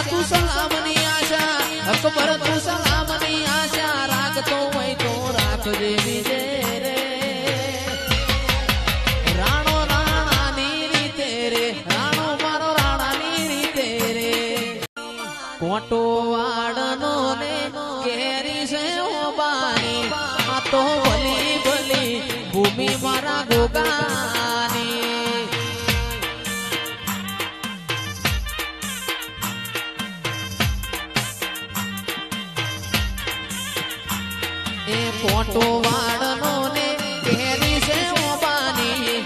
તું સલામની આશા અકબર તું સલામની આશા રાખતો હોય તો રાખજે વિજય રે રાણો રાણાની રીતે રે રાણો મારો રાણાની રીતે રે કોટો વાડનો ને કેરી છે ઓબાની આ તો ભલી ભલી ભૂમિ મારા ગોગાની એ કોટો વાડનો ને કેરી છે ઓબાની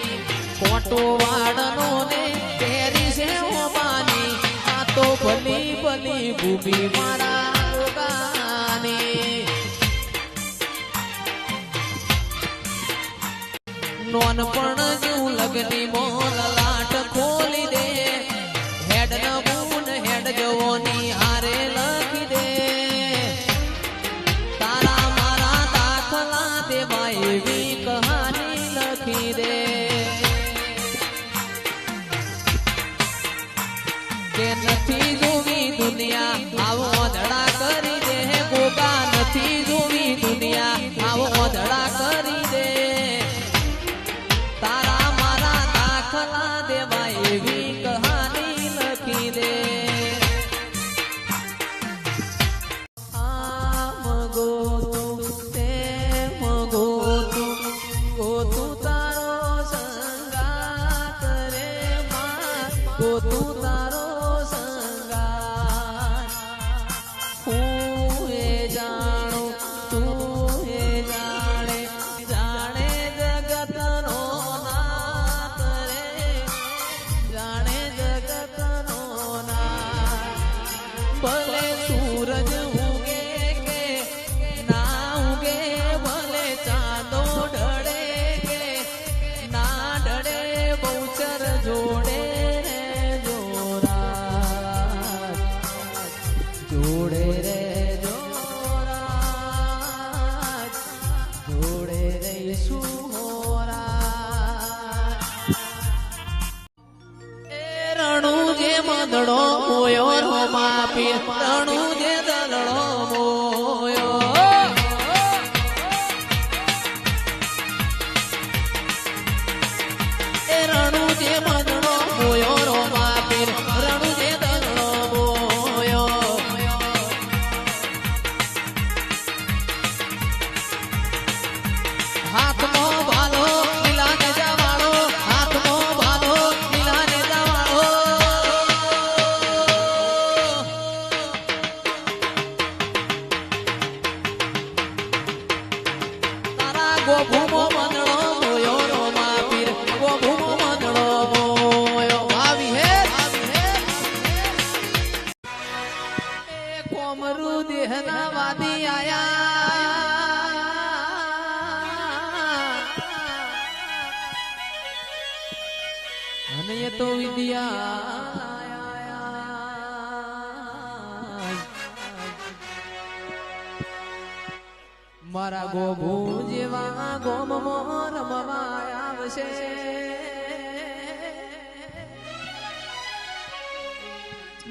કોટો વાડનો ને કેરી છે ઓબાની આ તો ભલી ભલી ભૂમિ મારા ગોગાની નોનપણ જેવું લગની મોલ લાટ ખોલી દે હેડ નબૂન હેડ જવોની હારે લખી દે તારા મારા દાખલા દેવા એવી કહાની લખી દે કે નથી જોવી દુનિયા આવો ધડા કરી દે ગોગા નથી જોવી દુનિયા આવો ધડા કરી દે તારા મારા દાખલા દેવા એવી કહાની લખી દે આમ ગોતું તેમ ગોતું તારો સંગાત રે માં ગોતું તારો સંગાત હું એ જાણું તું એ જાણે જાણે જગતનો નાથ રે જાણે જગતનો નાથ ભલે સૂરજ ઉગે કે ના ઉગે ભલે ચાંદો ઢળે કે ના ઢળે બહુચર જોડે રે જોરાત જોડે રે જોરાત જોડે રે સુહોરાત એ રણુ જે મદડો મોયો રો માપી રણુ જે દલડો મોયો એ રણુ જે મદડો મોયો રો માપી રણુ જે દલડો મોયો હાથમો ભાલો લીલાને જવાળો હાથમો ભાલો લીલાને જવાળો તારા ગોભૂમો મંદળો મોયો રો માપીર ગોભૂમો મંદળો મોયો આવી હે એ કોમરુ દેહના વાદી આયા અને એ તો વિદ્યા મારા ગોભુ જેવા ગોમમાં રમવા આવશે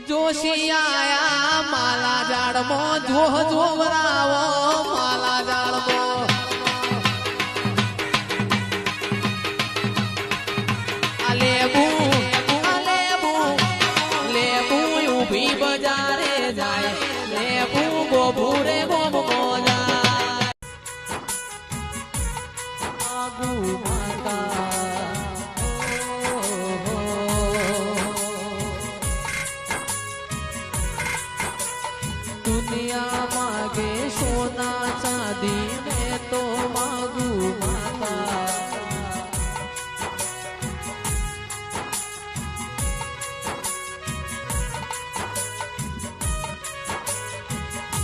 જોશી આયા માલા ઝાડમાં જોહ જોવરાવો માલા ઝાડમાં લેબુ ઉભી બજારે જાય લેબુ ગોભુ રે ગોમ જાય આગુ માતા દુનિયા માગે સોના ચાંદી